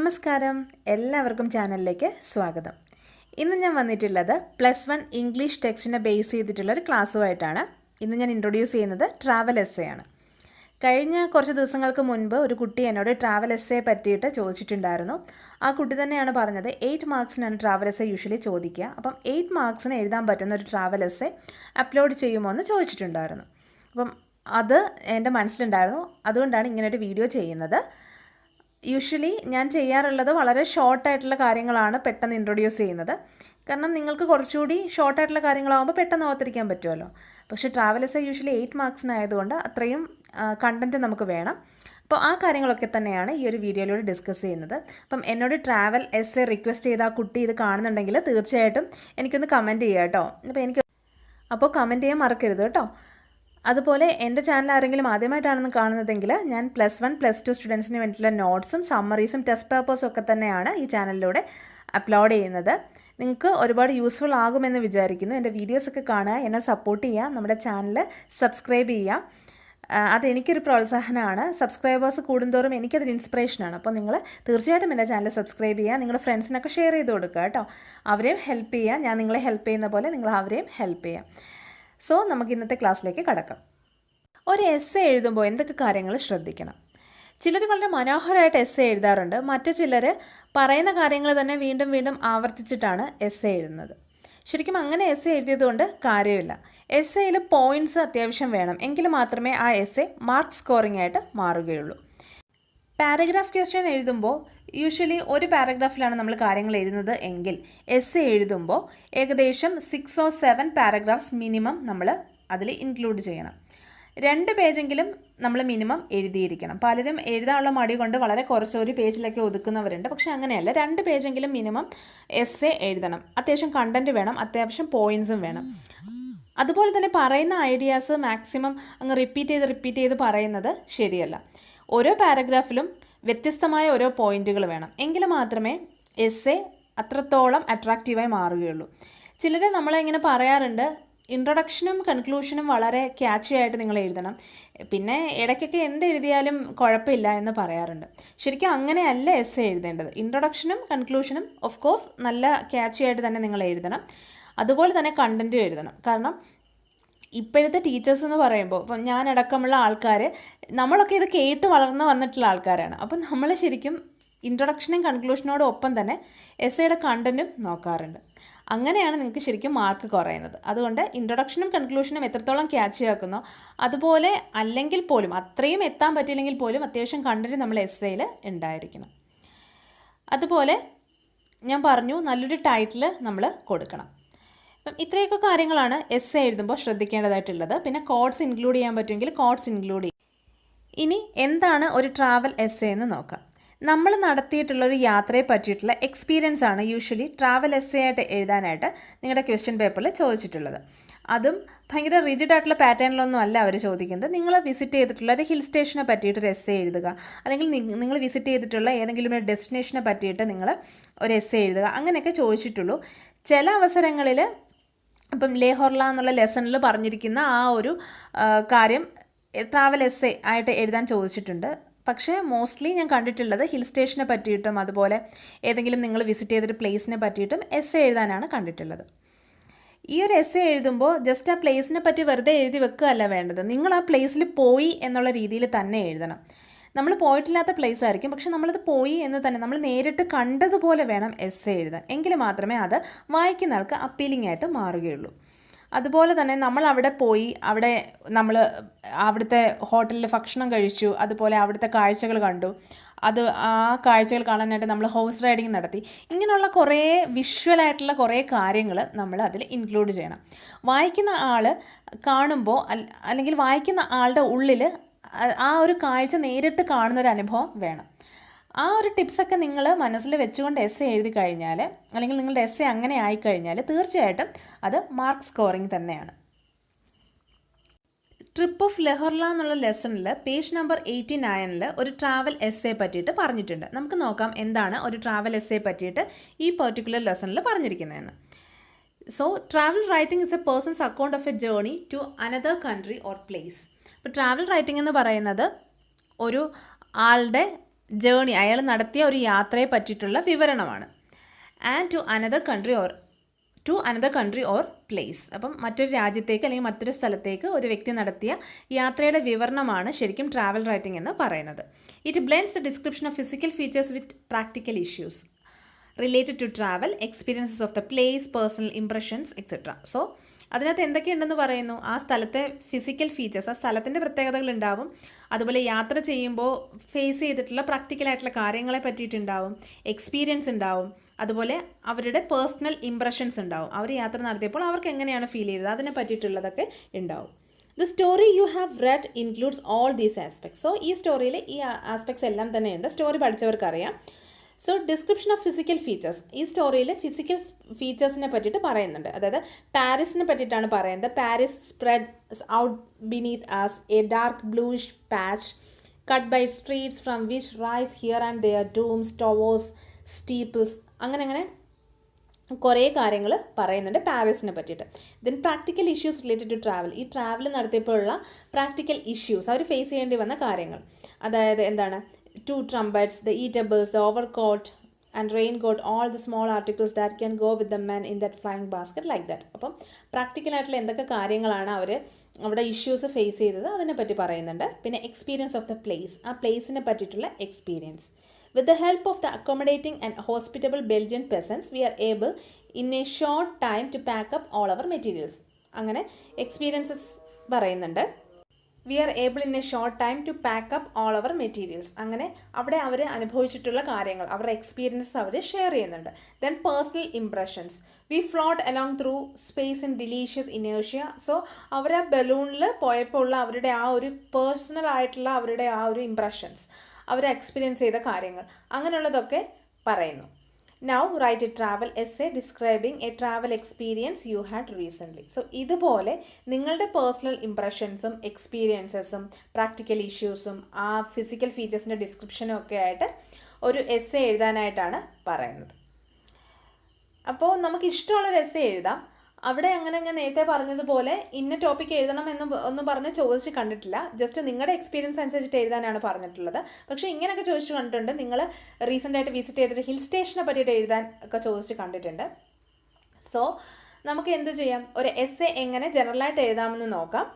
നമസ്കാരം, എല്ലാവർക്കും ചാനലിലേക്ക് സ്വാഗതം. ഇന്ന് ഞാൻ വന്നിട്ടുള്ളത് +1 ഇംഗ്ലീഷ് ടെക്സ്റ്റിനെ ബേസ് ചെയ്തിട്ടുള്ളൊരു ക്ലാസ്സുമായിട്ടാണ്. ഇന്ന് ഞാൻ ഇൻട്രൊഡ്യൂസ് ചെയ്യുന്നത് ട്രാവൽ എസ്സേ ആണ്. കഴിഞ്ഞ കുറച്ച് ദിവസങ്ങൾക്ക് മുൻപ് ഒരു കുട്ടി എന്നോട് ട്രാവൽ എസ്സേ പറ്റിയിട്ട് ചോദിച്ചിട്ടുണ്ടായിരുന്നു. ആ കുട്ടി തന്നെയാണ് പറഞ്ഞത് 8 മാർക്സിനാണ് ട്രാവൽ എസ്സേ യൂഷ്വലി ചോദിക്കുക. അപ്പം 8 മാർക്സിന് എഴുതാൻ പറ്റുന്ന ഒരു ട്രാവൽ എസ്സേ അപ്ലോഡ് ചെയ്യുമോ എന്ന് ചോദിച്ചിട്ടുണ്ടായിരുന്നു. അപ്പം അത് എൻ്റെ മനസ്സിലുണ്ടായിരുന്നു. അതുകൊണ്ടാണ് ഇങ്ങനൊരു വീഡിയോ ചെയ്യുന്നത്. യൂഷ്വലി ഞാൻ ചെയ്യാറുള്ളത് വളരെ ഷോർട്ടായിട്ടുള്ള കാര്യങ്ങളാണ് പെട്ടെന്ന് ഇൻട്രൊഡ്യൂസ് ചെയ്യുന്നത്. കാരണം നിങ്ങൾക്ക് കുറച്ചുകൂടി ഷോർട്ടായിട്ടുള്ള കാര്യങ്ങളാകുമ്പോൾ പെട്ടെന്ന് ഓർത്തിരിക്കാൻ പറ്റുമല്ലോ. പക്ഷേ ട്രാവൽ എസ്സേ യൂഷ്വലി 8 മാർക്സിനായതുകൊണ്ട് അത്രയും കണ്ടൻറ്റ് നമുക്ക് വേണം. അപ്പോൾ ആ കാര്യങ്ങളൊക്കെ തന്നെയാണ് ഈ ഒരു വീഡിയോയിലൂടെ ഡിസ്കസ് ചെയ്യുന്നത്. അപ്പം എന്നോട് ട്രാവൽ എസ്സേ റിക്വസ്റ്റ് ചെയ്ത ആ കുട്ടി ഇത് കാണുന്നുണ്ടെങ്കിൽ തീർച്ചയായിട്ടും എനിക്കൊന്ന് കമൻറ്റ് ചെയ്യുക കേട്ടോ. അപ്പോൾ കമൻറ്റ് ചെയ്യാൻ മറക്കരുത് കേട്ടോ. അതുപോലെ എൻ്റെ ചാനൽ ആരെങ്കിലും ആദ്യമായിട്ടാണെന്ന് കാണുന്നതെങ്കിൽ ഞാൻ +1 +2 സ്റ്റുഡൻസിന് വേണ്ടിയിട്ടുള്ള നോട്ട്സും സമ്മറീസും ടെസ്റ്റ് പേപ്പേഴ്സും ഒക്കെ തന്നെയാണ് ഈ ചാനലിലൂടെ അപ്ലോഡ് ചെയ്യുന്നത്. നിങ്ങൾക്ക് ഒരുപാട് യൂസ്ഫുൾ ആകുമെന്ന് വിചാരിക്കുന്നു. എൻ്റെ വീഡിയോസൊക്കെ കാണുക, എന്നെ സപ്പോർട്ട് ചെയ്യുക, നമ്മുടെ ചാനൽ സബ്സ്ക്രൈബ് ചെയ്യുക. അതെനിക്കൊരു പ്രോത്സാഹനമാണ്. സബ്സ്ക്രൈബേഴ്സ് കൂടുന്തോറും എനിക്കതൊരു ഇൻസ്പിറേഷനാണ്. അപ്പോൾ നിങ്ങൾ തീർച്ചയായിട്ടും എൻ്റെ ചാനൽ സബ്സ്ക്രൈബ് ചെയ്യുക, നിങ്ങളുടെ ഫ്രണ്ട്സിനൊക്കെ ഷെയർ ചെയ്ത് കൊടുക്കുക കേട്ടോ. അവരെയും ഹെൽപ്പ് ചെയ്യുക, ഞാൻ നിങ്ങളെ ഹെൽപ്പ് ചെയ്യുന്ന പോലെ നിങ്ങൾ അവരെയും ഹെൽപ്പ് ചെയ്യുക. സോ നമുക്ക് ഇന്നത്തെ ക്ലാസ്സിലേക്ക് കടക്കാം. ഒരു എസ്സേ എഴുതുമ്പോൾ എന്തൊക്കെ കാര്യങ്ങൾ ശ്രദ്ധിക്കണം? ചിലർ വളരെ മനോഹരമായിട്ട് എസ്സേ എഴുതാറുണ്ട്. മറ്റു ചിലർ പറയുന്ന കാര്യങ്ങൾ തന്നെ വീണ്ടും വീണ്ടും ആവർത്തിച്ചിട്ടാണ് എസ്സേ എഴുതുന്നത്. ശരിക്കും അങ്ങനെ എസ്സേ എഴുതിയതുകൊണ്ട് കാര്യമില്ല. എസ്സേയിൽ പോയിൻറ്റ്സ് അത്യാവശ്യം വേണം, എങ്കിൽ മാത്രമേ ആ എസ്സേ മാർക്ക് സ്കോറിംഗ് ആയിട്ട് മാറുകയുള്ളൂ. പാരഗ്രാഫ് ക്വസ്റ്റ്യൻ എഴുതുമ്പോൾ യൂഷ്വലി ഒരു പാരഗ്രാഫിലാണ് നമ്മൾ കാര്യങ്ങൾ എഴുതുന്നത് എങ്കിൽ എസ്സേ എഴുതുമ്പോൾ ഏകദേശം 6 or 7 പാരഗ്രാഫ്സ് മിനിമം നമ്മൾ അതിൽ ഇൻക്ലൂഡ് ചെയ്യണം. 2 പേജെങ്കിലും നമ്മൾ മിനിമം എഴുതിയിരിക്കണം. പലരും എഴുതാനുള്ള മടി കൊണ്ട് വളരെ കുറച്ച് ഒരു പേജിലൊക്കെ ഒതുക്കുന്നവരുണ്ട്. പക്ഷേ അങ്ങനെയല്ല, 2 പേജെങ്കിലും മിനിമം എസ്സേ എഴുതണം. അത്യാവശ്യം കണ്ടൻറ്റ് വേണം, അത്യാവശ്യം പോയിൻറ്റ്സും വേണം. അതുപോലെ തന്നെ പറയുന്ന ഐഡിയാസ് മാക്സിമം അങ്ങ് റിപ്പീറ്റ് ചെയ്ത് പറയുന്നത് ശരിയല്ല. ഓരോ പാരഗ്രാഫിലും വ്യത്യസ്തമായ ഓരോ പോയിന്റുകൾ വേണം, എങ്കിൽ മാത്രമേ എസ്സേ അത്രത്തോളം അട്രാക്റ്റീവായി മാറുകയുള്ളൂ. ചിലർ നമ്മളെ ഇങ്ങനെ പറയാറുണ്ട്, ഇൻട്രൊഡക്ഷനും കൺക്ലൂഷനും വളരെ ക്യാച്ചി ആയിട്ട് നിങ്ങൾ എഴുതണം, പിന്നെ ഇടയ്ക്കൊക്കെ എന്ത് എഴുതിയാലും കുഴപ്പമില്ല എന്ന് പറയാറുണ്ട്. ശരിക്കും അങ്ങനെയല്ല എസ്സേ എഴുതേണ്ടത്. ഇൻട്രൊഡക്ഷനും കൺക്ലൂഷനും ഓഫ് കോഴ്സ് നല്ല ക്യാച്ചി ആയിട്ട് തന്നെ നിങ്ങൾ എഴുതണം. അതുപോലെ തന്നെ കണ്ടൻറ്റും എഴുതണം. കാരണം ഇപ്പോഴത്തെ ടീച്ചേഴ്സ് എന്ന് പറയുമ്പോൾ ഇപ്പം ഞാനടക്കമുള്ള ആൾക്കാർ നമ്മളൊക്കെ ഇത് കേട്ട് വളർന്ന് വന്നിട്ടുള്ള ആൾക്കാരാണ്. അപ്പം നമ്മൾ ശരിക്കും ഇൻട്രൊഡക്ഷനും കൺക്ലൂഷനോടും ഒപ്പം തന്നെ എസ്സേയുടെ കണ്ടൻറ്റും നോക്കാറുണ്ട്. അങ്ങനെയാണ് നിങ്ങൾക്ക് ശരിക്കും മാർക്ക് കുറയുന്നത്. അതുകൊണ്ട് ഇൻട്രൊഡക്ഷനും കൺക്ലൂഷനും എത്രത്തോളം ക്യാച്ച് ആക്കുന്നോ അതുപോലെ അല്ലെങ്കിൽ പോലും അത്രയും എത്താൻ പറ്റിയില്ലെങ്കിൽ പോലും അത്യാവശ്യം കണ്ടൻറ്റ് നമ്മൾ എസ്സേയിൽ ഉണ്ടായിരിക്കണം. അതുപോലെ ഞാൻ പറഞ്ഞു, നല്ലൊരു ടൈറ്റിൽ നമ്മൾ കൊടുക്കണം. അപ്പം ഇത്രയൊക്കെ കാര്യങ്ങളാണ് എസ്സേ എഴുതുമ്പോൾ ശ്രദ്ധിക്കേണ്ടതായിട്ടുള്ളത്. പിന്നെ കോഡ്സ് ഇൻക്ലൂഡ് ചെയ്യാൻ പറ്റുമെങ്കിൽ കോഡ്സ് ഇൻക്ലൂഡ് ചെയ്യും. ഇനി എന്താണ് ഒരു ട്രാവൽ എസ്സേ എന്ന് നോക്കാം. നമ്മൾ നടത്തിയിട്ടുള്ളൊരു യാത്രയെ പറ്റിയിട്ടുള്ള എക്സ്പീരിയൻസ് ആണ് യൂഷ്വലി ട്രാവൽ എസ്സേ ആയിട്ട് എഴുതാനായിട്ട് നിങ്ങളുടെ ക്വസ്റ്റ്യൻ പേപ്പറിൽ ചോദിച്ചിട്ടുള്ളത്. അതും ഭയങ്കര റിജിഡ് ആയിട്ടുള്ള പാറ്റേണിലൊന്നും അല്ല അവർ ചോദിക്കുന്നത്. നിങ്ങൾ വിസിറ്റ് ചെയ്തിട്ടുള്ള ഒരു ഹിൽ സ്റ്റേഷനെ പറ്റിയിട്ടൊരു എസ്സേ എഴുതുക, അല്ലെങ്കിൽ നിങ്ങൾ വിസിറ്റ് ചെയ്തിട്ടുള്ള ഏതെങ്കിലും ഒരു ഡെസ്റ്റിനേഷനെ പറ്റിയിട്ട് നിങ്ങൾ ഒരു എസ്സേ എഴുതുക, അങ്ങനെയൊക്കെ ചോദിച്ചിട്ടുള്ളൂ. ചില അവസരങ്ങളിൽ ഇപ്പം ലേഹോർല എന്നുള്ള ലെസണിൽ പറഞ്ഞിരിക്കുന്ന ആ ഒരു കാര്യം ട്രാവൽ എസ്സേ ആയിട്ട് എഴുതാൻ ചോദിച്ചിട്ടുണ്ട്. പക്ഷേ മോസ്റ്റ്ലി ഞാൻ കണ്ടിട്ടുള്ളത് ഹിൽ സ്റ്റേഷനെ പറ്റിയിട്ടും അതുപോലെ ഏതെങ്കിലും നിങ്ങൾ വിസിറ്റ് ചെയ്തൊരു പ്ലേസിനെ പറ്റിയിട്ടും എസ്സേ എഴുതാനാണ് കണ്ടിട്ടുള്ളത്. ഈ ഒരു എസ്സേ എഴുതുമ്പോൾ ജസ്റ്റ് ആ പ്ലേസിനെ പറ്റി വെറുതെ എഴുതി വെക്കുകയല്ല വേണ്ടത്. നിങ്ങൾ ആ പ്ലേസിൽ പോയി എന്നുള്ള രീതിയിൽ തന്നെ എഴുതണം. നമ്മൾ പോയിട്ടില്ലാത്ത പ്ലേസ് ആയിരിക്കും, പക്ഷെ നമ്മളത് പോയി എന്ന് തന്നെ നമ്മൾ നേരിട്ട് കണ്ടതുപോലെ വേണം എസ്സേ എഴുതാൻ, എങ്കിൽ മാത്രമേ അത് വായിക്കുന്ന ആൾക്ക് അപ്പീലിംഗ് ആയിട്ട് മാറുകയുള്ളൂ. അതുപോലെ തന്നെ നമ്മൾ അവിടെ പോയി, അവിടെ നമ്മൾ അവിടുത്തെ ഹോട്ടലിൽ ഭക്ഷണം കഴിച്ചു, അതുപോലെ അവിടുത്തെ കാഴ്ചകൾ കണ്ടു, ആ കാഴ്ചകൾ കാണാനായിട്ട് നമ്മൾ ഹോഴ്സ് റൈഡിങ് നടത്തി. ഇങ്ങനെയുള്ള കുറേ വിഷ്വലായിട്ടുള്ള കുറേ കാര്യങ്ങൾ നമ്മൾ അതിൽ ഇൻക്ലൂഡ് ചെയ്യണം. വായിക്കുന്ന ആൾ കാണുമ്പോൾ അല്ലെങ്കിൽ വായിക്കുന്ന ആളുടെ ഉള്ളിൽ ആ ഒരു കാഴ്ച നേരിട്ട് കാണുന്നൊരു അനുഭവം വേണം. ആ ഒരു ടിപ്സൊക്കെ നിങ്ങൾ മനസ്സിൽ വെച്ചുകൊണ്ട് എസ്സേ എഴുതി കഴിഞ്ഞാൽ, അല്ലെങ്കിൽ നിങ്ങളുടെ എസ്സേ അങ്ങനെ ആയിക്കഴിഞ്ഞാൽ തീർച്ചയായിട്ടും അത് മാർക്ക് സ്കോറിംഗ് തന്നെയാണ്. ട്രിപ്പ് ഓഫ് ലെഹോർല എന്നുള്ള ലെസണിൽ പേജ് നമ്പർ 89 ഒരു ട്രാവൽ എസ്സേ പറ്റിയിട്ട് പറഞ്ഞിട്ടുണ്ട്. നമുക്ക് നോക്കാം എന്താണ് ഒരു ട്രാവൽ എസ്സേ പറ്റിയിട്ട് ഈ പെർട്ടിക്കുലർ ലെസണിൽ പറഞ്ഞിരിക്കുന്നതെന്ന്. So travel writing is a person's account of a journey to another country or place. ഇപ്പോൾ ട്രാവൽ റൈറ്റിംഗ് എന്ന് പറയുന്നത് ഒരു ആളുടെ ജേണി, അയാൾ നടത്തിയ ഒരു യാത്രയെ പറ്റിയിട്ടുള്ള വിവരണമാണ്. And to another country or place. അപ്പം മറ്റൊരു രാജ്യത്തേക്ക് അല്ലെങ്കിൽ മറ്റൊരു സ്ഥലത്തേക്ക് ഒരു വ്യക്തി നടത്തിയ യാത്രയുടെ വിവരണമാണ് ശരിക്കും ട്രാവൽ റൈറ്റിംഗ് എന്ന് പറയുന്നത്. It blends the description of physical features with practical issues related to travel, experiences of the place, personal impressions etcetera. So അതിനകത്ത് എന്തൊക്കെയുണ്ടെന്ന് പറയുന്നു? ആ സ്ഥലത്തെ ഫിസിക്കൽ ഫീച്ചേഴ്സ്, ആ സ്ഥലത്തിൻ്റെ പ്രത്യേകതകൾ ഉണ്ടാവും. അതുപോലെ യാത്ര ചെയ്യുമ്പോൾ ഫേസ് ചെയ്തിട്ടുള്ള പ്രാക്ടിക്കലായിട്ടുള്ള കാര്യങ്ങളെ പറ്റിയിട്ടുണ്ടാവും, എക്സ്പീരിയൻസ് ഉണ്ടാവും. അതുപോലെ അവരുടെ പേഴ്സണൽ ഇംപ്രഷൻസ് ഉണ്ടാവും. അവർ യാത്ര നടത്തിയപ്പോൾ അവർക്ക് എങ്ങനെയാണ് ഫീൽ ചെയ്തത് അതിനെ പറ്റിയിട്ടുള്ളതൊക്കെ ഉണ്ടാവും. The story you have read includes all these aspects. So ഈ സ്റ്റോറിയിൽ ഈ ആസ്പെക്ട്സ് എല്ലാം തന്നെയുണ്ട്. സ്റ്റോറി പഠിച്ചവർക്കറിയാം. So description of physical features. ഈ സ്റ്റോറിയിൽ ഫിസിക്കൽ ഫീച്ചേഴ്സിനെ പറ്റിയിട്ട് പറയുന്നുണ്ട്. അതായത് പാരീസിനെ പറ്റിയിട്ടാണ് പറയുന്നത്. Paris spread out beneath as a dark bluish patch cut by streets from which rise here and there domes, towers, steeples. അങ്ങനെ കുറേ കാര്യങ്ങൾ പറയുന്നുണ്ട് പാരീസിനെ പറ്റിയിട്ട്. Then practical issues related to travel. ഈ ട്രാവൽ നടത്തിയപ്പോഴുള്ള പ്രാക്ടിക്കൽ ഇഷ്യൂസ്, അവർ ഫേസ് ചെയ്യേണ്ടി വന്ന കാര്യങ്ങൾ. അതായത് എന്താണ്? 2 trumpets, the eatables, the overcoat and raincoat, all the small articles that can go with the men in that flying basket, like that. അപ്പം പ്രാക്ടിക്കലായിട്ടുള്ള എന്തൊക്കെ കാര്യങ്ങളാണ് അവർ അവിടെ ഇഷ്യൂസ് ഫേസ് ചെയ്തത് അതിനെപ്പറ്റി പറയുന്നുണ്ട്. പിന്നെ എക്സ്പീരിയൻസ് ഓഫ് ദ പ്ലേസ്, ആ പ്ലേസിനെ പറ്റിയിട്ടുള്ള experience. With the help of the accommodating and hospitable Belgian peasants, we are able in a short time to pack up all our materials. അങ്ങനെ എക്സ്പീരിയൻസസ് പറയുന്നുണ്ട്. We are able in a short time to pack up all our materials. അങ്ങനെ അവിടെ അവർ അനുഭവിച്ചിട്ടുള്ള കാര്യങ്ങൾ, അവരുടെ experience അവർ share ചെയ്യുന്നുണ്ട്. Then personal impressions. We float along through space in delicious inertia. So അവർ ആ ബലൂണിൽ പോയപ്പോൾ ഉള്ള അവരുടെ ആ ഒരു പേഴ്സണൽ ആയിട്ടുള്ള അവരുടെ ആ ഒരു ഇംപ്രഷൻസ്, അവർ എക്സ്പീരിയൻസ് ചെയ്ത കാര്യങ്ങൾ, അങ്ങനെയുള്ളതൊക്കെ പറയുന്നു. Now write a travel essay describing A travel experience you had recently. So ഇതുപോലെ നിങ്ങളുടെ പേഴ്സണൽ ഇംപ്രഷൻസും എക്സ്പീരിയൻസസും പ്രാക്ടിക്കൽ ഇഷ്യൂസും ആ ഫിസിക്കൽ ഫീച്ചേഴ്സിൻ്റെ ഡിസ്ക്രിപ്ഷനും ഒക്കെ ആയിട്ട് ഒരു എസ്സേ എഴുതാനായിട്ടാണ് പറയുന്നത്. അപ്പോൾ നമുക്ക് ഇഷ്ടമുള്ളൊരു എസ്സേ എഴുതാം. അവിടെ അങ്ങനെ ഞാൻ നേരത്തെ പറഞ്ഞതുപോലെ ഇന്ന ടോപ്പിക് എഴുതണം ഒന്നും പറഞ്ഞ് ചോദിച്ച് കണ്ടിട്ടില്ല. ജസ്റ്റ് നിങ്ങളുടെ എക്സ്പീരിയൻസ് അനുസരിച്ചിട്ട് എഴുതാനാണ് പറഞ്ഞിട്ടുള്ളത്. പക്ഷേ ഇങ്ങനെയൊക്കെ ചോദിച്ച് കണ്ടിട്ടുണ്ട്. നിങ്ങൾ റീസെൻ്റായിട്ട് വിസിറ്റ് ചെയ്തിട്ട് ഹിൽ സ്റ്റേഷനെ പറ്റിയിട്ട് എഴുതാൻ ഒക്കെ ചോദിച്ച് കണ്ടിട്ടുണ്ട്. സോ നമുക്ക് എന്ത് ചെയ്യാം? ഒരു എസ്സേ എങ്ങനെ ജനറലായിട്ട് എഴുതാമെന്ന് നോക്കാം.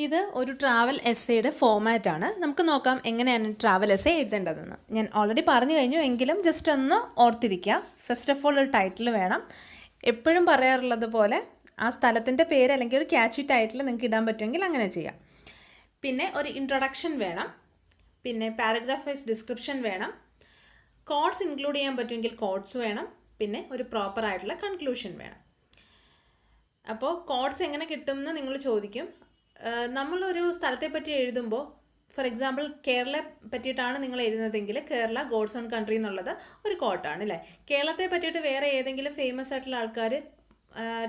ഇത് ഒരു ട്രാവൽ എസ്സേയുടെ ഫോമാറ്റാണ്. നമുക്ക് നോക്കാം എങ്ങനെയാണ് ട്രാവൽ എസ്സേ എഴുതേണ്ടതെന്ന്. ഞാൻ ഓൾറെഡി പറഞ്ഞു കഴിഞ്ഞു, എങ്കിലും ജസ്റ്റ് ഒന്ന് ഓർത്തിരിക്കുക. ഫസ്റ്റ് ഓഫ് ഓൾ ഒരു ടൈറ്റിൽ വേണം. എപ്പോഴും പറയാറുള്ളത് പോലെ ആ സ്ഥലത്തിൻ്റെ പേര് അല്ലെങ്കിൽ ഒരു ക്യാച്ചി ടൈറ്റിൽ നിങ്ങൾക്ക് ഇടാൻ പറ്റുമെങ്കിൽ അങ്ങനെ ചെയ്യാം. പിന്നെ ഒരു ഇൻട്രൊഡക്ഷൻ വേണം. പിന്നെ പാരഗ്രാഫ് വൈസ് ഡിസ്ക്രിപ്ഷൻ വേണം. കോഡ്സ് ഇൻക്ലൂഡ് ചെയ്യാൻ പറ്റുമെങ്കിൽ കോഡ്സ് വേണം. പിന്നെ ഒരു പ്രോപ്പർ ആയിട്ടുള്ള കൺക്ലൂഷൻ വേണം. അപ്പോൾ കോഡ്സ് എങ്ങനെ കിട്ടുമെന്ന് നിങ്ങൾ ചോദിക്കും. നമ്മളൊരു സ്ഥലത്തെ പറ്റി എഴുതുമ്പോൾ, ഫോർ എക്സാമ്പിൾ കേരള പറ്റിയിട്ടാണ് നിങ്ങൾ എഴുതുന്നതെങ്കിൽ കേരള ഗോഡ്സ് ഓൺ കൺട്രി എന്നുള്ളത് ഒരു കോട്ടാണ് അല്ലേ. കേരളത്തെ പറ്റിയിട്ട് വേറെ ഏതെങ്കിലും ഫേമസ് ആയിട്ടുള്ള ആൾക്കാർ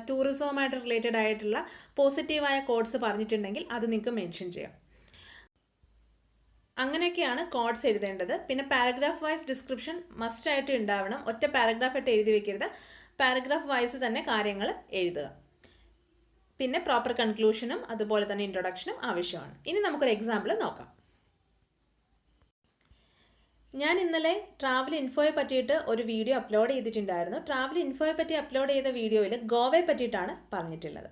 ടൂറിസവുമായിട്ട് റിലേറ്റഡ് ആയിട്ടുള്ള പോസിറ്റീവായ കോഡ്സ് പറഞ്ഞിട്ടുണ്ടെങ്കിൽ അത് നിങ്ങൾക്ക് മെൻഷൻ ചെയ്യാം. അങ്ങനെയൊക്കെയാണ് കോഡ്സ് എഴുതേണ്ടത്. പിന്നെ പാരഗ്രാഫ് വൈസ് ഡിസ്ക്രിപ്ഷൻ മസ്റ്റായിട്ട് ഉണ്ടാവണം. ഒറ്റ പാരഗ്രാഫ് ആയിട്ട് എഴുതി വെക്കരുത്. പാരഗ്രാഫ് വൈസ് തന്നെ കാര്യങ്ങൾ എഴുതുക. പിന്നെ പ്രോപ്പർ കൺക്ലൂഷനും അതുപോലെ തന്നെ ഇൻട്രൊഡക്ഷനും ആവശ്യമാണ്. ഇനി നമുക്കൊരു എക്സാമ്പിൾ നോക്കാം. ഞാൻ ഇന്നലെ ട്രാവൽ ഇൻഫോയെ പറ്റിയിട്ട് ഒരു വീഡിയോ അപ്ലോഡ് ചെയ്തിട്ടുണ്ടായിരുന്നു. ട്രാവൽ ഇൻഫോയെ പറ്റി അപ്ലോഡ് ചെയ്ത വീഡിയോയിൽ ഗോവയെ പറ്റിയിട്ടാണ് പറഞ്ഞിട്ടുള്ളത്.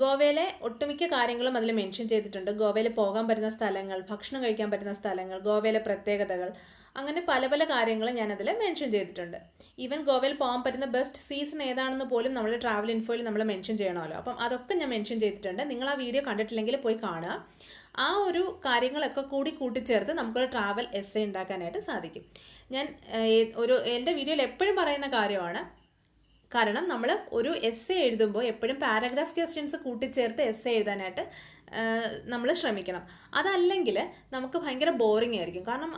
ഗോവയിലെ ഒട്ടുമിക്ക കാര്യങ്ങളും അതിൽ മെൻഷൻ ചെയ്തിട്ടുണ്ട്. ഗോവയിൽ പോകാൻ പറ്റുന്ന സ്ഥലങ്ങൾ, ഭക്ഷണം കഴിക്കാൻ പറ്റുന്ന സ്ഥലങ്ങൾ, ഗോവയിലെ പ്രത്യേകതകൾ, അങ്ങനെ പല പല കാര്യങ്ങൾ ഞാനതിൽ മെൻഷൻ ചെയ്തിട്ടുണ്ട്. ഈവൻ ഗോവയിൽ പോകാൻ പറ്റുന്ന ബെസ്റ്റ് സീസൺ ഏതാണെന്ന് പോലും നമ്മൾ ട്രാവൽ ഇൻഫോയിൽ നമ്മൾ മെൻഷൻ ചെയ്യണമല്ലോ. അപ്പം അതൊക്കെ ഞാൻ മെൻഷൻ ചെയ്തിട്ടുണ്ട്. നിങ്ങൾ ആ വീഡിയോ കണ്ടിട്ടില്ലെങ്കിൽ പോയി കാണുക. ആ ഒരു കാര്യങ്ങളൊക്കെ കൂടി കൂട്ടിച്ചേർത്ത് നമുക്കൊരു ട്രാവൽ എസ്സേ ഉണ്ടാക്കാനായിട്ട് സാധിക്കും. ഞാൻ എൻ്റെ വീഡിയോയിൽ എപ്പോഴും പറയുന്ന കാര്യമാണ്. കാരണം നമ്മൾ ഒരു എസ്സേ എഴുതുമ്പോൾ എപ്പോഴും പാരഗ്രാഫ് ക്വസ്റ്റ്യൻസ് കൂട്ടിച്ചേർത്ത് എസ്സേ എഴുതാനായിട്ട് നമ്മൾ ശ്രമിക്കണം. അതല്ലെങ്കിൽ നമുക്ക് ഭയങ്കര ബോറിംഗ് ആയിരിക്കും. കാരണം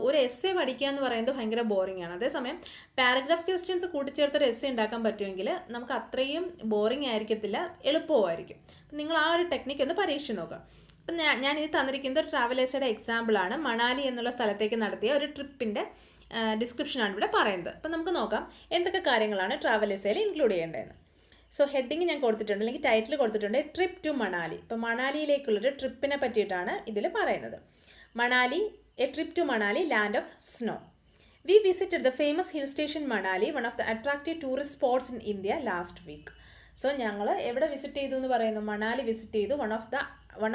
ഒരു എസ്സേ പഠിക്കുക എന്ന് പറയുന്നത് ഭയങ്കര ബോറിംഗ് ആണ്. അതേസമയം പാരഗ്രാഫ് ക്വസ്റ്റ്യൻസ് കൂട്ടിച്ചേർത്തൊരു എസ്സേ ഉണ്ടാക്കാൻ പറ്റുമെങ്കിൽ നമുക്ക് അത്രയും ബോറിംഗ് ആയിരിക്കത്തില്ല, എളുപ്പമായിരിക്കും. നിങ്ങൾ ആ ഒരു ടെക്നിക്ക് ഒന്ന് പരീക്ഷിച്ച് നോക്കാം. അപ്പം ഞാൻ ഇത് തന്നിരിക്കുന്നത് ഒരു ട്രാവൽ എസ്സേയുടെ എക്സാമ്പിളാണ്. മണാലി എന്നുള്ള സ്ഥലത്തേക്ക് നടത്തിയ ഒരു ട്രിപ്പിൻ്റെ ഡിസ്ക്രിപ്ഷനാണ് ഇവിടെ പറയുന്നത്. അപ്പം നമുക്ക് നോക്കാം എന്തൊക്കെ കാര്യങ്ങളാണ് ട്രാവൽ എസ്സേയിൽ ഇൻക്ലൂഡ് ചെയ്യേണ്ടതെന്ന്. സോ ഹെഡിങ് ഞാൻ കൊടുത്തിട്ടുണ്ട്, അല്ലെങ്കിൽ ടൈറ്റിൽ കൊടുത്തിട്ടുണ്ട് ട്രിപ്പ് ടു മണാലി. ഇപ്പോൾ മണാലിയിലേക്കുള്ളൊരു ട്രിപ്പിനെ പറ്റിയിട്ടാണ് ഇതിൽ പറയുന്നത്. Manali, a trip to Manali, land of snow. We visited the famous hill station Manali, one of the attractive tourist spots in India last week. So ഞങ്ങൾ എവിടെ വിസിറ്റ് ചെയ്തു എന്ന് പറയുന്നു? മണാലി വിസിറ്റ് ചെയ്തു. One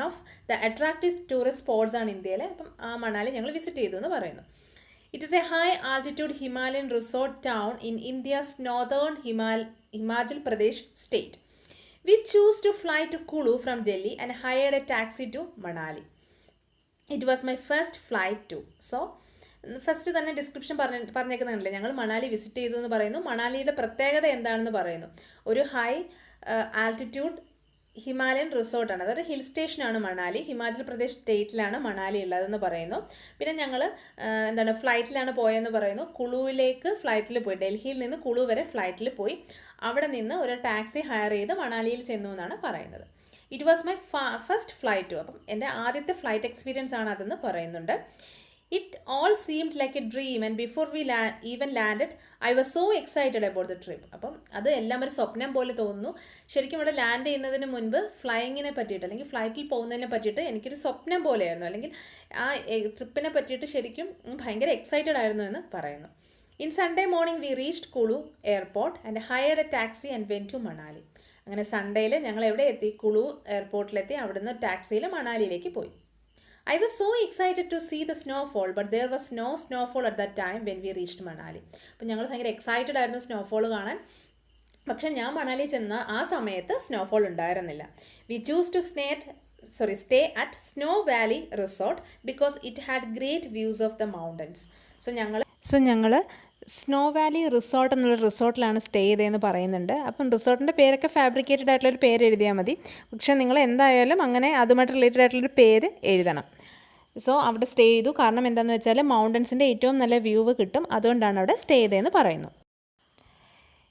of the attractive tourist spots ആണ് ഇന്ത്യയിലെ. അപ്പം ആ മണാലി ഞങ്ങൾ വിസിറ്റ് ചെയ്തു എന്ന് പറയുന്നു. It is a high altitude Himalayan resort town in India's northern Himachal Pradesh state. We chose to fly to Kullu from Delhi and hired a taxi to Manali. It was my first flight to. So first തന്നെ description പറഞ്ഞേക്കുന്നുണ്ടല്ലേ, ഞങ്ങൾ Manali visit ചെയ്തു എന്ന് പറയുന്നു. മണാലിയുടെ പ്രത്യേകത എന്താണെന്ന് പറയുന്നു. ഒരു ഹൈ ആൾട്ടിറ്റ്യൂഡ് ഹിമാലയൻ റിസോർട്ടാണ്, അതായത് ഹിൽ സ്റ്റേഷനാണ് മണാലി. ഹിമാചൽ പ്രദേശ് സ്റ്റേറ്റിലാണ് മണാലി ഉള്ളതെന്ന് പറയുന്നു. പിന്നെ ഞങ്ങൾ ഫ്ലൈറ്റിലാണ് പോയെന്ന് പറയുന്നു. കുളുവിലേക്ക് ഫ്ലൈറ്റിൽ പോയി, ഡൽഹിയിൽ നിന്ന് കുളു വരെ ഫ്ലൈറ്റിൽ പോയി. അവിടെ നിന്ന് ഒരു ടാക്സി ഹയർ ചെയ്ത് മണാലിയിൽ ചെന്നു എന്നാണ് പറയുന്നത്. It was my first flight to. അപ്പം എൻ്റെ ആദ്യത്തെ ഫ്ലൈറ്റ് എക്സ്പീരിയൻസ് ആണ് അതെന്ന് പറയുന്നുണ്ട്. It all seemed like a dream and before we even landed, I was so excited about the trip. അപ്പം അത് എല്ലാം ഒരു സ്വപ്നം പോലെ തോന്നുന്നു. ശരിക്കും ഇവിടെ ലാൻഡ് ചെയ്യുന്നതിന് മുൻപ് ഫ്ലൈയിങ്ങിനെ പറ്റിയിട്ട്, അല്ലെങ്കിൽ ഫ്ലൈറ്റിൽ പോകുന്നതിനെ പറ്റിയിട്ട് എനിക്കൊരു സ്വപ്നം പോലെയായിരുന്നു, അല്ലെങ്കിൽ ആ ട്രിപ്പിനെ പറ്റിയിട്ട് ശരിക്കും ഭയങ്കര എക്സൈറ്റഡ് ആയിരുന്നു എന്ന് പറയുന്നു. In Sunday morning we reached Kullu airport and hired a taxi and went to Manali. അങ്ങനെ സൺഡേയിൽ ഞങ്ങൾ എവിടെ എത്തി? കുളു എയർപോർട്ടിലെത്തി. അവിടുന്ന് ടാക്സിയിൽ മണാലിയിലേക്ക് പോയി. I was so excited to see the snowfall, but there was no snowfall at that time when we reached Manali. അപ്പോൾ ഞങ്ങൾ ഭയങ്കര എക്സൈറ്റഡ് ആയിരുന്നു സ്നോഫോൾ കാണാൻ. പക്ഷെ ഞാൻ മണാലി ചെന്ന ആ സമയത്ത് സ്നോഫോൾ ഉണ്ടായിരുന്നില്ല. We chose to stay at Snow Valley Resort because it had great views of the mountains. So ഞങ്ങൾ സ്നോ വാലി റിസോർട്ട് എന്നുള്ള റിസോർട്ടിലാണ് സ്റ്റേ ചെയ്തതെന്ന് പറയുന്നുണ്ട്. അപ്പം റിസോർട്ടിൻ്റെ പേരൊക്കെ ഫാബ്രിക്കേറ്റഡ് ആയിട്ടുള്ളൊരു പേര് എഴുതിയാൽ മതി. പക്ഷേ നിങ്ങൾ എന്തായാലും അങ്ങനെ അതുമായിട്ട് റിലേറ്റഡ് ആയിട്ടുള്ളൊരു പേര് എഴുതണം. സോ അവിടെ സ്റ്റേ ചെയ്തു. കാരണം എന്താണെന്ന് വെച്ചാൽ മൗണ്ടൻസിൻ്റെ ഏറ്റവും നല്ല വ്യൂ കിട്ടും, അതുകൊണ്ടാണ് അവിടെ സ്റ്റേ ചെയ്തതെന്ന് പറയുന്നു.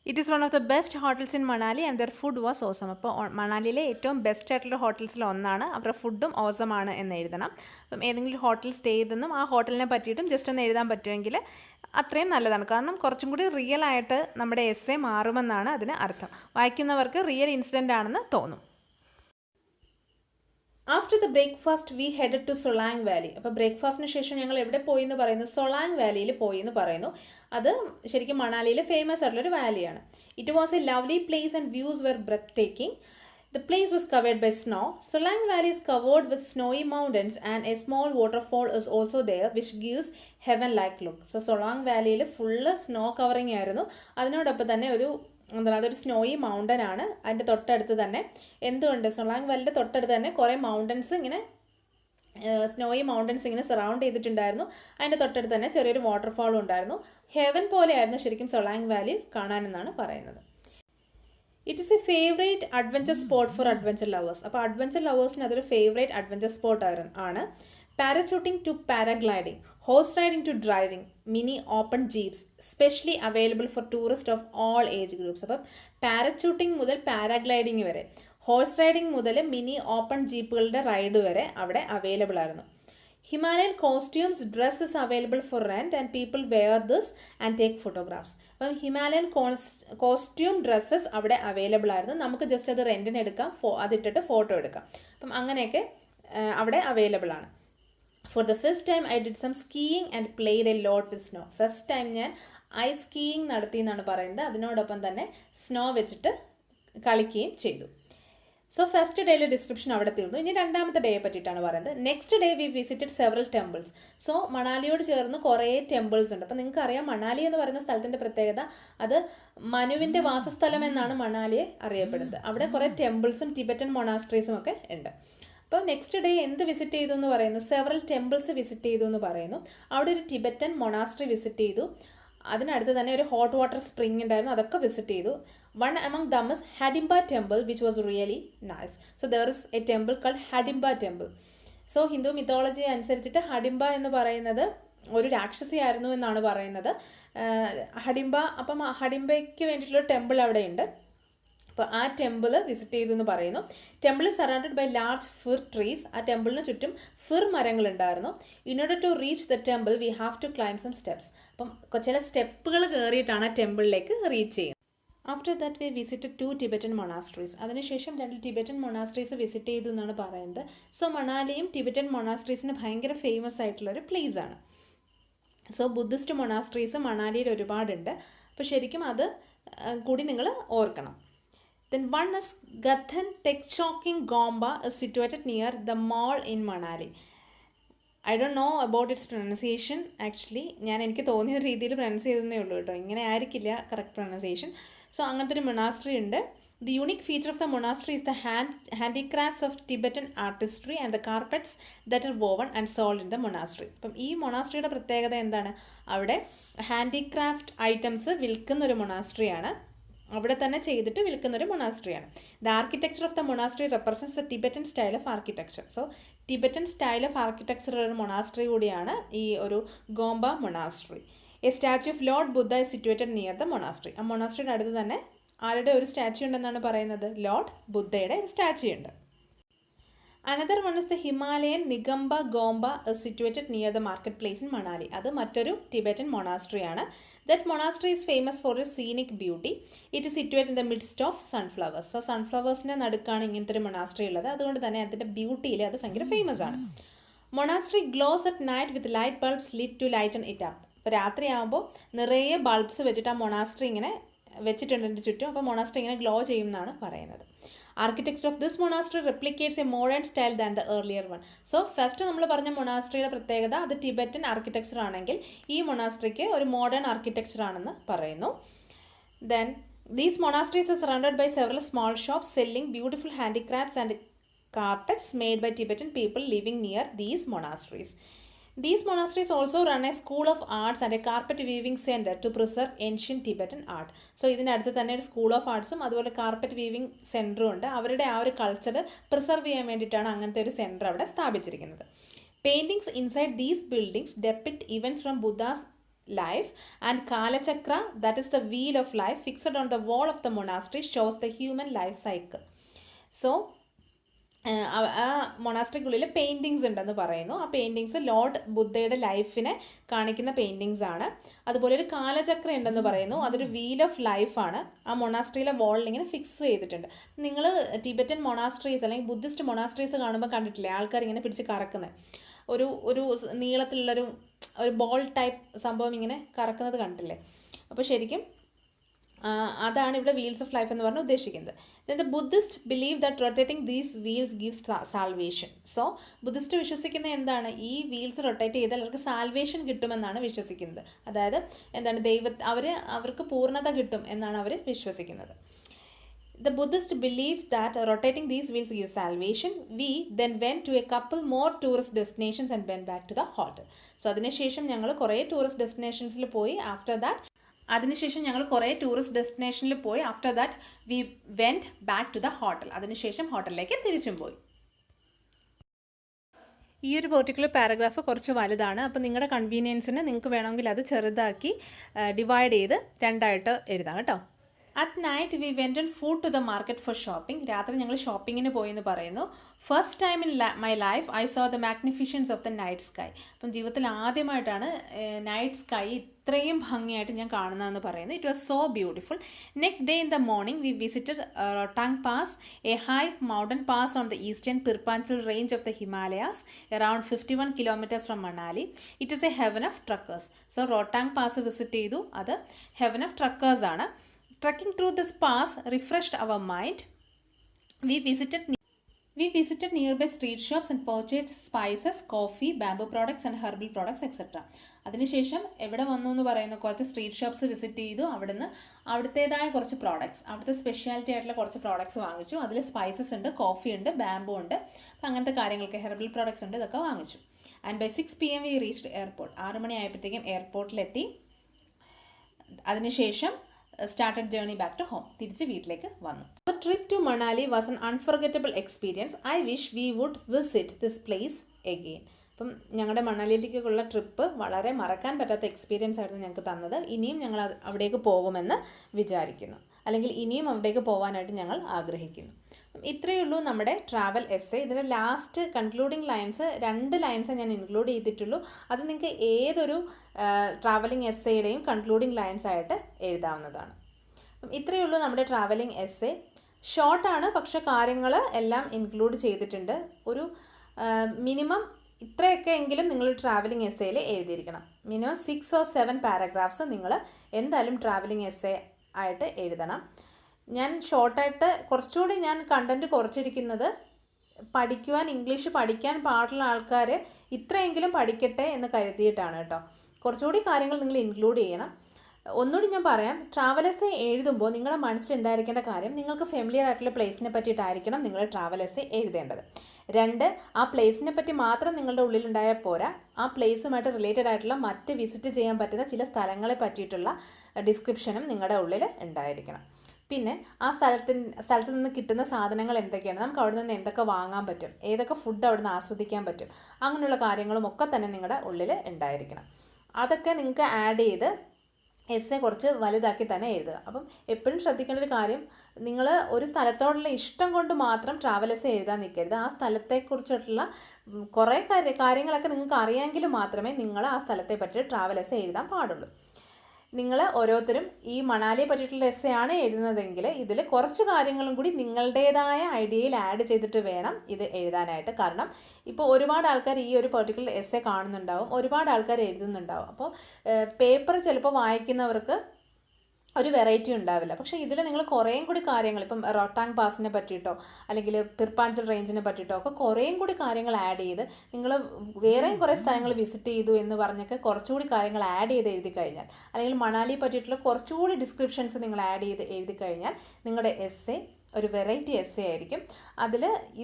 It is one of the best hotels in Manali and there food was awesome. അപ്പോൾ മണാലിയിലെ ഏറ്റവും ബെസ്റ്റ് ആയിട്ടുള്ള ഹോട്ടൽസിൽ ഒന്നാണ്. അവരുടെ ഫുഡും ഓസമാണ് എന്ന് എഴുതണം. അപ്പം ഏതെങ്കിലും ഹോട്ടൽ സ്റ്റേ ചെയ്തെന്നും ആ ഹോട്ടലിനെ പറ്റിയിട്ടും ജസ്റ്റ് ഒന്ന് എഴുതാൻ പറ്റുമെങ്കിൽ അത്രയും നല്ലതാണ്. കാരണം കുറച്ചും കൂടി റിയൽ ആയിട്ട് നമ്മുടെ എസ്സേ മാറുമെന്നാണ് അതിന് അർത്ഥം. വായിക്കുന്നവർക്ക് റിയൽ ഇൻസിഡൻ്റ് ആണെന്ന് തോന്നും. After the breakfast we headed to Solang valley. അപ്പോൾ ബ്രേക്ക്ഫാസ്റ്റിന് ശേഷം ഞങ്ങൾ എവിടെ പോയി എന്ന് പറയുന്നു? സൊളാങ് വാലിയിൽ പോയി എന്ന് പറയുന്നു. അത് ശരിക്കും മണാലിയിലെ ഫേമസ് ആയിട്ടുള്ളൊരു വാലിയാണ്. It was a lovely place and views were breathtaking. The place was covered by snow. Solang Valley is covered with snowy mountains and a small waterfall is also there which gives heaven-like look. So Solang Valley full snow covering ആയിരുന്നു. അതിനോടൊപ്പം തന്നെ അതൊരു snowy mountain ആണ്. അതിൻ്റെ തൊട്ടടുത്ത് തന്നെ എന്തുകൊണ്ട് സൊളാങ് വാലിയുടെ തൊട്ടടുത്ത് തന്നെ കുറേ മൗണ്ടൻസ് ഇങ്ങനെ സ്നോയി മൗണ്ടൻസ് ഇങ്ങനെ സറൗണ്ട് ചെയ്തിട്ടുണ്ടായിരുന്നു. അതിൻ്റെ തൊട്ടടുത്ത് തന്നെ ചെറിയൊരു വാട്ടർഫാളും ഉണ്ടായിരുന്നു. ഹെവൻ പോലെയായിരുന്നു ശരിക്കും സൊളാങ് വാലി കാണാനെന്നാണ് പറയുന്നത്. It is a favourite adventure spot for adventure lovers. അപ്പോൾ അഡ്വഞ്ചർ ലവേഴ്സിന് അതൊരു ഫേവറേറ്റ് അഡ്വഞ്ചർ സ്പോട്ട് ആണ്. Parachuting to paragliding, horse riding to driving, mini open jeeps specially available for tourist of all age groups. അപ്പം parachuting മുതൽ paragliding വരെ, horse riding മുതൽ mini open ജീപ്പുകളുടെ ride വരെ അവിടെ അവൈലബിൾ ആയിരുന്നു. Himalayan costumes dress is available for rent and people wear this and take photographs. അപ്പം Himalayan costume dresses അവിടെ അവൈലബിൾ ആയിരുന്നു. നമുക്ക് ജസ്റ്റ് അത് റെൻറ്റിന് എടുക്കാം, അതിട്ടിട്ട് ഫോട്ടോ എടുക്കാം. അപ്പം അങ്ങനെയൊക്കെ അവിടെ അവൈലബിൾ ആണ്. For the first time I did some skiing and played a lot with snow. First time ഞാൻ ഐസ് സ്കീയിങ് നടത്തി എന്നാണ് പറയുന്നത്. അതിനോടൊപ്പം തന്നെ സ്നോ വെച്ചിട്ട് കളിക്കുകയും ചെയ്തു. സോ ഫസ്റ്റ് ഡേയിലെ ഡിസ്ക്രിപ്ഷൻ അവിടെ തീർന്നു. ഇനി രണ്ടാമത്തെ ഡേയെ പറ്റിയിട്ടാണ് പറയുന്നത്. Next day we visited several temples. So മണാലിയോട് ചേർന്ന് കുറേ ടെമ്പിൾസ് ഉണ്ട്. അപ്പോൾ നിങ്ങൾക്കറിയാം മണാലി എന്ന് പറയുന്ന സ്ഥലത്തിൻ്റെ പ്രത്യേകത അത് മനുവിൻ്റെ വാസസ്ഥലം എന്നാണ് മണാലിയെ അറിയപ്പെടുന്നത്. അവിടെ കുറേ ടെമ്പിൾസും ടിബറ്റൻ മൊണാസ്ട്രീസും ഒക്കെ ഉണ്ട്. അപ്പോൾ നെക്സ്റ്റ് ഡേ എന്ത് വിസിറ്റ് ചെയ്തു എന്ന് പറയുന്നു? സെവറൽ ടെമ്പിൾസ് വിസിറ്റ് ചെയ്തു എന്ന് പറയുന്നു. അവിടെ ഒരു ടിബറ്റൻ മൊണാസ്ട്രി വിസിറ്റ് ചെയ്തു. അതിനടുത്ത് തന്നെ ഒരു ഹോട്ട് വാട്ടർ സ്പ്രിംഗ് ഉണ്ടായിരുന്നു, അതൊക്കെ വിസിറ്റ് ചെയ്തു. One among them is Hadimba temple, which was really nice. So there is a temple called Hadimba temple. So Hindu mythology അനുസരിച്ചിട്ട് ഹഡിംബ എന്ന് പറയുന്നത് ഒരു രാക്ഷസിയായിരുന്നു എന്നാണ് പറയുന്നത്. ഹഡിംബ, അപ്പം ഹഡിംബയ്ക്ക് വേണ്ടിയിട്ടുള്ള ടെമ്പിൾ അവിടെയുണ്ട്. അപ്പോൾ ആ ടെമ്പിൾ വിസിറ്റ് ചെയ്തു എന്ന് പറയുന്നു. Temple surrounded by large fir trees. ആ ടെമ്പിളിന് ചുറ്റും ഫിർ മരങ്ങളുണ്ടായിരുന്നു. In order to reach the temple we have to climb some steps. അപ്പം ചില സ്റ്റെപ്പുകൾ കയറിയിട്ടാണ് ആ ടെമ്പിളിലേക്ക് റീച്ച് ചെയ്യുന്നത്. After that we visited 2 Tibetan monasteries. അതിനുശേഷം 2 ടിബറ്റൻ മൊണാസ്ട്രീസ് വിസിറ്റ് ചെയ്തു എന്നാണ് പറയുന്നത്. സോ മണാലിയും ടിബറ്റൻ മൊണാസ്ട്രീസിന് ഭയങ്കര ഫേമസ് ആയിട്ടുള്ളൊരു പ്ലേസ് ആണ്. സോ ബുദ്ധിസ്റ്റ് മൊണാസ്ട്രീസ് മണാലിയിൽ ഒരുപാടുണ്ട്. അപ്പോൾ ശരിക്കും അത് കൂടി നിങ്ങൾ ഓർക്കണം. Then one is Gathan Tekchoking Gomba is situated near the mall in Manali. I don't know about its pronunciation actually. എനിക്ക് തോന്നിയ ഒരു രീതിയിൽ പ്രൊനൗൺസ് ചെയ്തതേ ഉള്ളൂ കേട്ടോ. ഇങ്ങനെ ആയിരിക്കില്ല കറക്റ്റ് പ്രൊനൗൺസിയേഷൻ. സോ അങ്ങനത്തെ ഒരു മൊണാസ്ട്രി ഉണ്ട്. The unique feature of the monastery is the handicrafts of Tibetan artistry and the carpets that are woven and sold in the monastery. അപ്പം ഈ മൊണാസ്ട്രിയുടെ പ്രത്യേകത എന്താണ്? അവിടെ ഹാൻഡിക്രാഫ്റ്റ് ഐറ്റംസ് വിൽക്കുന്ന ഒരു മൊണാസ്ട്രിയാണ്. അവിടെ തന്നെ ചെയ്തിട്ട് വിൽക്കുന്ന ഒരു മൊണാസ്ട്രിയാണ്. The architecture of the monastery represents the Tibetan style of architecture. So Tibetan style of architecture ഒരു മൊണാസ്ട്രി കൂടിയാണ് ഈ ഒരു gompa monastery. A statue of Lord Buddha is situated near the monastery. ആ മൊണാസ്ട്രിയുടെ അടുത്ത് തന്നെ ആരുടെ ഒരു സ്റ്റാച്യു ഉണ്ടെന്നാണ് പറയുന്നത്? ലോർഡ് ബുദ്ധയുടെ ഒരു സ്റ്റാച്യു ഉണ്ട്. Another one is the Himalayan Nyingmapa Gompa is situated near the market place in Manali. അത് മറ്റൊരു ടിബറ്റൻ മൊണാസ്ട്രിയാണ്. That monastery is famous for it scenic beauty. It is situate in the midst of sunflowers. So സൺഫ്ലവേഴ്സിൻ്റെ നടുക്കാണ് ഇങ്ങനത്തെ ഒരു monastery ഉള്ളത്. അതുകൊണ്ട് തന്നെ അതിൻ്റെ ബ്യൂട്ടിയിൽ അത് ഭയങ്കര ഫേമസ് ആണ്. Monastery glows at night with light bulbs lit to lighten it up. അപ്പോൾ രാത്രിയാകുമ്പോൾ നിറയെ ബൾബ്സ് വെച്ചിട്ട് ആ മൊണാസ്ട്രി ഇങ്ങനെ വെച്ചിട്ടുണ്ട് എൻ്റെ ചുറ്റും. അപ്പോൾ മൊണാസ്ട്രി ഇങ്ങനെ ഗ്ലോ ചെയ്യും എന്നാണ് പറയുന്നത്. Architecture of this monastery replicates A modern style than the earlier one. So first നമ്മൾ പറഞ്ഞ മൊണാസ്ട്രിയുടെ പ്രത്യേകത അത് ടിബറ്റൻ ആർക്കിടെക്ചർ ആണെങ്കിൽ ഈ മൊണാസ്ട്രിക്ക് ഒരു മോഡേൺ ആർക്കിടെക്ചർ ആണെന്ന് പറയുന്നു. Then these monasteries are surrounded by several small shops selling beautiful handicrafts and carpets made by Tibetan people living near these monasteries. These monasteries also run a school of arts and a carpet weaving center to preserve ancient Tibetan art. So ഇതിനടുത്ത് തന്നെ ഒരു school of ആർട്സും അതുപോലെ carpet weaving സെൻറ്ററും ഉണ്ട്. അവരുടെ ആ ഒരു culture preserve ചെയ്യാൻ വേണ്ടിയിട്ടാണ് അങ്ങനത്തെ ഒരു സെൻറ്റർ അവിടെ സ്ഥാപിച്ചിരിക്കുന്നത്. Paintings inside these buildings depict events from Buddha's life and Kalachakra, that is the wheel of life fixed on the wall of the monastery, shows the human life cycle. So ആ മൊണാസ്ട്രിക്കുള്ളിൽ paintings ഉണ്ടെന്ന് പറയുന്നു. ആ paintings Lord ബുദ്ധയുടെ ലൈഫിനെ കാണിക്കുന്ന paintings ആണ്. അതുപോലെ ഒരു കാലചക്ര ഉണ്ടെന്ന് പറയുന്നു. അതൊരു വീൽ ഓഫ് ലൈഫാണ്. ആ മൊണാസ്ട്രിയിലെ വാളിൽ ഇങ്ങനെ ഫിക്സ് ചെയ്തിട്ടുണ്ട്. നിങ്ങൾ ടിബറ്റൻ മൊണാസ്ട്രീസ് അല്ലെങ്കിൽ ബുദ്ധിസ്റ്റ് മൊണാസ്ട്രീസ് കാണുമ്പോൾ കണ്ടിട്ടില്ലേ ആൾക്കാർ ഇങ്ങനെ പിടിച്ച് കറക്കുന്നത്? ഒരു നീളത്തിലുള്ളൊരു ബോൾ ടൈപ്പ് സംഭവം ഇങ്ങനെ കറക്കുന്നത് കണ്ടില്ലേ? അപ്പോൾ ശരിക്കും അതാണ് ഇവിടെ വീൽസ് ഓഫ് ലൈഫ് എന്ന് പറഞ്ഞ് ഉദ്ദേശിക്കുന്നത്. Then the Buddhist believe that rotating these wheels gives salvation. So Buddhist വിശ്വസിക്കുന്ന എന്താണ്? ഈ വീൽസ് റൊട്ടേറ്റ് ചെയ്താൽ അവർക്ക് സാൽവേഷൻ കിട്ടുമെന്നാണ് വിശ്വസിക്കുന്നത്. അതായത് എന്താണ് അവർക്ക് പൂർണ്ണത കിട്ടും എന്നാണ് അവർ വിശ്വസിക്കുന്നത്. The Buddhists believe that rotating these wheels gives salvation. We then went to a couple more tourist destinations and went back to the hotel. So അതിനുശേഷം ഞങ്ങൾ കുറേ ടൂറിസ്റ്റ് ഡെസ്റ്റിനേഷൻസിൽ പോയി. After that we went back to the hotel. അതിനുശേഷം ഹോട്ടലിലേക്ക് തിരിച്ചും പോയി. ഈ ഒരു പെർട്ടിക്കുലർ പാരഗ്രാഫ് കുറച്ച് വലുതാണ്. അപ്പോൾ നിങ്ങളുടെ കൺവീനിയൻസിന് നിങ്ങൾക്ക് വേണമെങ്കിൽ അത് ചെറുതാക്കി ഡിവൈഡ് ചെയ്ത് രണ്ടായിട്ട് എഴുതാം കേട്ടോ. At night we went on food to the market for shopping. രാത്രി ഞങ്ങൾ ഷോപ്പിങ്ങിന് പോയി എന്ന് പറയുന്നു. First time in my life I saw the magnificence of the night sky. അപ്പം ജീവിതത്തിൽ ആദ്യമായിട്ടാണ് നൈറ്റ് സ്കൈ ഇത്രയും ഭംഗിയായിട്ട് ഞാൻ കാണുന്നതെന്ന് പറയുന്നു. It was so beautiful. Next day in the morning we visited Rohtang pass, a high mountain pass on the eastern Pir Panjal range of the Himalayas, around 51 kilometres from Manali. It is a heaven of trekkers. So Rohtang pass visit ചെയ്തു. അത് heaven of trekkers ആണ്. Trekking through this pass refreshed our mind. We visited nearby street shops and purchased spices, coffee, bamboo products and herbal products etc. അതിനുശേഷം എവിടെ വന്നു എന്ന് പറയുന്നു? കുറച്ച് street shops visit ചെയ്തു. അവിടുത്തേതായ കുറച്ച് പ്രോഡക്ട്സ്, അവിടുത്തെ സ്പെഷ്യാലിറ്റി ആയിട്ടുള്ള കുറച്ച് പ്രോഡക്ട്സ് വാങ്ങിച്ചു. അതിൽ സ്പൈസസ് ഉണ്ട്, കോഫി ഉണ്ട്, ബാംബു ഉണ്ട്, അപ്പം അങ്ങനത്തെ കാര്യങ്ങൾക്ക് ഹെർബൽ പ്രോഡക്ട്സ് ഉണ്ട്, ഇതൊക്കെ വാങ്ങിച്ചു. And by 6 PM we reached airport. 6 മണിയായപ്പോഴത്തേക്കും എയർപോർട്ടിലെത്തി. അതിനുശേഷം started journey back to home. തിരിച്ച് വീട്ടിലേക്ക് വന്നു. Our trip to Manali was an unforgettable experience. I wish we would visit this place again. അപ്പം ഞങ്ങളുടെ മണാലിയിലേക്കുള്ള ട്രിപ്പ് വളരെ മറക്കാൻ പറ്റാത്ത എക്സ്പീരിയൻസ് ആയിരുന്നു ഞങ്ങൾക്ക് തന്നത്. ഇനിയും ഞങ്ങൾ അവിടേക്ക് പോകുമെന്ന് വിചാരിക്കുന്നു, അല്ലെങ്കിൽ ഇനിയും അവിടേക്ക് പോകാനായിട്ട് ഞങ്ങൾ ആഗ്രഹിക്കുന്നു. ഇത്രയേ ഉള്ളൂ നമ്മുടെ ട്രാവൽ എസ്സേ. ഇതിൻ്റെ ലാസ്റ്റ് കൺക്ലൂഡിങ് ലൈൻസ് 2 ലൈൻസ് ഞാൻ ഇൻക്ലൂഡ് ചെയ്തിട്ടുള്ളൂ. അത് നിങ്ങൾക്ക് ഏതൊരു ട്രാവലിംഗ് എസ്സേയുടെയും കൺക്ലൂഡിങ് ലൈൻസ് ആയിട്ട് എഴുതാവുന്നതാണ്. ഇത്രയേ ഉള്ളൂ നമ്മുടെ ട്രാവലിംഗ് എസ്സേ. ഷോർട്ടാണ്, പക്ഷെ കാര്യങ്ങൾ എല്ലാം ഇൻക്ലൂഡ് ചെയ്തിട്ടുണ്ട്. ഒരു മിനിമം ഇത്രയൊക്കെ എങ്കിലും നിങ്ങൾ ട്രാവലിംഗ് എസ്സേയിൽ എഴുതിയിരിക്കണം. മിനിമം 6 or 7 പാരഗ്രാഫ്സ് നിങ്ങൾ എന്തായാലും ട്രാവലിംഗ് എസ്സേ ആയിട്ട് എഴുതണം. ഞാൻ ഷോർട്ടായിട്ട് കുറച്ചുകൂടി ഞാൻ കണ്ടൻറ്റ് കുറച്ചിരിക്കുന്നത് പഠിക്കുവാൻ, ഇംഗ്ലീഷ് പഠിക്കാൻ പാടുള്ള ആൾക്കാർ ഇത്രയെങ്കിലും പഠിക്കട്ടെ എന്ന് കരുതിയിട്ടാണ് കേട്ടോ. കുറച്ചുകൂടി കാര്യങ്ങൾ നിങ്ങൾ ഇൻക്ലൂഡ് ചെയ്യണം. ഒന്നുകൂടി ഞാൻ പറയാം, ട്രാവൽ എസ്സേ എഴുതുമ്പോൾ നിങ്ങളുടെ മനസ്സിലുണ്ടായിരിക്കേണ്ട കാര്യം, നിങ്ങൾക്ക് ഫെമിലിയർ ആയിട്ടുള്ള പ്ലേസിനെ പറ്റിയിട്ടായിരിക്കണം നിങ്ങൾ ട്രാവൽ എസ്സേ എഴുതേണ്ടത്. 2, ആ പ്ലേസിനെ പറ്റി മാത്രം നിങ്ങളുടെ ഉള്ളിലുണ്ടായാൽ പോരാ, ആ പ്ലേസുമായിട്ട് റിലേറ്റഡ് ആയിട്ടുള്ള മറ്റ് വിസിറ്റ് ചെയ്യാൻ പറ്റുന്ന ചില സ്ഥലങ്ങളെ പറ്റിയിട്ടുള്ള ഡിസ്ക്രിപ്ഷനും നിങ്ങളുടെ ഉള്ളിൽ ഉണ്ടായിരിക്കണം. പിന്നെ ആ സ്ഥലത്ത് നിന്ന് കിട്ടുന്ന സാധനങ്ങൾ എന്തൊക്കെയാണ്, നമുക്ക് അവിടെ നിന്ന് എന്തൊക്കെ വാങ്ങാൻ പറ്റും, ഏതൊക്കെ ഫുഡ് അവിടെ നിന്ന് ആസ്വദിക്കാൻ പറ്റും, അങ്ങനെയുള്ള കാര്യങ്ങളും ഒക്കെ തന്നെ നിങ്ങളുടെ ഉള്ളിൽ ഉണ്ടായിരിക്കണം. അതൊക്കെ നിങ്ങൾക്ക് ആഡ് ചെയ്ത് എസ്സേ കുറച്ച് വലുതാക്കി തന്നെ എഴുതുക. അപ്പം എപ്പോഴും ശ്രദ്ധിക്കേണ്ട ഒരു കാര്യം, നിങ്ങൾ ഒരു സ്ഥലത്തോടുള്ള ഇഷ്ടം കൊണ്ട് മാത്രം ട്രാവൽ എസ്സേ എഴുതാൻ നിൽക്കരുത്. ആ സ്ഥലത്തെക്കുറിച്ചിട്ടുള്ള കുറേ കാര്യങ്ങളൊക്കെ നിങ്ങൾക്ക് അറിയാമെങ്കിൽ മാത്രമേ നിങ്ങൾ ആ സ്ഥലത്തെ പറ്റി ട്രാവൽ എസ്സേ എഴുതാൻ പാടുള്ളൂ. നിങ്ങൾ ഓരോരുത്തരും ഈ മണാലിയെ പറ്റിയിട്ടുള്ള എസ്സേ ആണ് എഴുതുന്നതെങ്കിൽ ഇതിൽ കുറച്ച് കാര്യങ്ങളും കൂടി നിങ്ങളുടേതായ ഐഡിയയിൽ ആഡ് ചെയ്തിട്ട് വേണം ഇത് എഴുതാനായിട്ട്. കാരണം ഇപ്പോൾ ഒരുപാട് ആൾക്കാർ ഈ ഒരു പെർട്ടിക്കുലർ എസ്സേ കാണുന്നുണ്ടാവും, ഒരുപാട് ആൾക്കാർ എഴുതുന്നുണ്ടാവും. അപ്പോൾ പേപ്പർ ചിലപ്പോൾ വായിക്കുന്നവർക്ക് ഒരു വെറൈറ്റി ഉണ്ടാവില്ല. പക്ഷേ ഇതിൽ നിങ്ങൾ കുറേയും കൂടി കാര്യങ്ങൾ, ഇപ്പം റോട്ടാങ് പാസിനെ പറ്റിയിട്ടോ അല്ലെങ്കിൽ പിർപ്പാഞ്ചൽ റേഞ്ചിനെ പറ്റിയിട്ടോ ഒക്കെ കുറേയും കൂടി കാര്യങ്ങൾ ആഡ് ചെയ്ത്, നിങ്ങൾ വേറെയും കുറേ സ്ഥലങ്ങൾ വിസിറ്റ് ചെയ്തു എന്ന് പറഞ്ഞൊക്കെ കുറച്ചുകൂടി കാര്യങ്ങൾ ആഡ് ചെയ്ത് എഴുതി കഴിഞ്ഞാൽ, അല്ലെങ്കിൽ മണാലിയെ പറ്റിയിട്ടുള്ള കുറച്ചുകൂടി ഡിസ്ക്രിപ്ഷൻസ് നിങ്ങൾ ആഡ് ചെയ്ത് എഴുതി കഴിഞ്ഞാൽ നിങ്ങളുടെ എസ്സേ ഒരു വെറൈറ്റി എസ്സേ ആയിരിക്കും.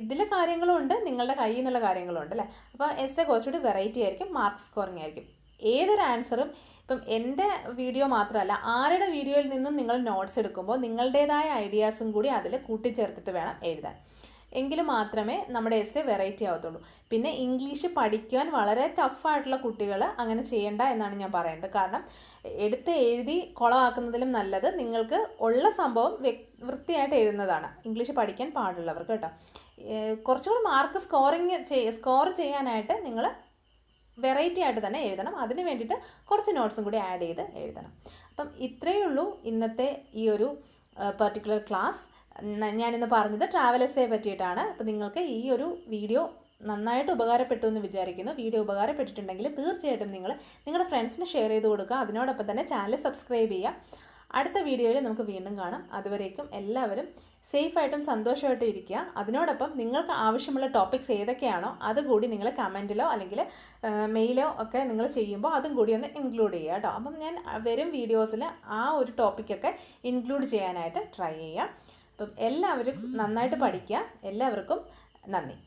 ഇതിലെ കാര്യങ്ങളും ഉണ്ട്, നിങ്ങളുടെ കയ്യിൽ നിന്നുള്ള കാര്യങ്ങളും ഉണ്ട് അല്ലേ. അപ്പോൾ എസ്സേ കുറച്ചുകൂടി വെറൈറ്റി ആയിരിക്കും, മാർക്ക് സ്കോറിങ് ആയിരിക്കും. ഏതൊരു ആൻസറും ഇപ്പം എൻ്റെ വീഡിയോ മാത്രമല്ല, ആരുടെ വീഡിയോയിൽ നിന്നും നിങ്ങൾ നോട്ട്സ് എടുക്കുമ്പോൾ നിങ്ങളുടേതായ ഐഡിയാസും കൂടി അതിൽ കൂട്ടിച്ചേർത്തിട്ട് വേണം എഴുതാൻ. എങ്കിൽ മാത്രമേ നമ്മുടെ എസ്സേ വെറൈറ്റി ആവത്തുള്ളൂ. പിന്നെ ഇംഗ്ലീഷ് പഠിക്കുവാൻ വളരെ ടഫായിട്ടുള്ള കുട്ടികൾ അങ്ങനെ ചെയ്യേണ്ട എന്നാണ് ഞാൻ പറയുന്നത്. കാരണം എടുത്ത് എഴുതി കുളമാക്കുന്നതിലും നല്ലത് നിങ്ങൾക്ക് ഉള്ള സംഭവം വൃത്തിയായിട്ട് എഴുതുന്നതാണ് ഇംഗ്ലീഷ് പഠിക്കാൻ പാടുള്ളവർക്ക് കേട്ടോ. കുറച്ചുകൂടി മാർക്ക് സ്കോർ ചെയ്യാനായിട്ട് നിങ്ങൾ വെറൈറ്റി ആയിട്ട് തന്നെ എഴുതണം. അതിന് വേണ്ടിയിട്ട് കുറച്ച് നോട്ട്സും കൂടി ആഡ് ചെയ്ത് എഴുതണം. അപ്പം ഇത്രയേ ഉള്ളൂ ഇന്നത്തെ ഈ ഒരു പെർട്ടിക്കുലർ ക്ലാസ്. ഞാനിന്ന് പറഞ്ഞത് ട്രാവൽ എസ്സേ പറ്റിയിട്ടാണ്. അപ്പോൾ നിങ്ങൾക്ക് ഈ ഒരു വീഡിയോ നന്നായിട്ട് ഉപകാരപ്പെട്ടു എന്ന് വിചാരിക്കുന്നു. വീഡിയോ ഉപകാരപ്പെട്ടിട്ടുണ്ടെങ്കിൽ തീർച്ചയായിട്ടും നിങ്ങൾ നിങ്ങളുടെ ഫ്രണ്ട്സിന് ഷെയർ ചെയ്ത് കൊടുക്കുക. അതിനോടൊപ്പം തന്നെ ചാനൽ സബ്സ്ക്രൈബ് ചെയ്യുക. അടുത്ത വീഡിയോയിൽ നമുക്ക് വീണ്ടും കാണാം. അതുവരേക്കും എല്ലാവരും സേഫായിട്ടും സന്തോഷമായിട്ടും ഇരിക്കുക. അതിനോടൊപ്പം നിങ്ങൾക്ക് ആവശ്യമുള്ള ടോപ്പിക്സ് ഏതൊക്കെയാണോ അതുകൂടി നിങ്ങൾ കമൻറ്റിലോ അല്ലെങ്കിൽ മെയിലോ ഒക്കെ നിങ്ങൾ ചെയ്യുമ്പോൾ അതും കൂടി ഒന്ന് ഇൻക്ലൂഡ് ചെയ്യുക കേട്ടോ. അപ്പം ഞാൻ വരും വീഡിയോസിൽ ആ ഒരു ടോപ്പിക്കൊക്കെ ഇൻക്ലൂഡ് ചെയ്യാനായിട്ട് ട്രൈ ചെയ്യുക. അപ്പം എല്ലാവരും നന്നായിട്ട് പഠിക്കുക. എല്ലാവർക്കും നന്ദി.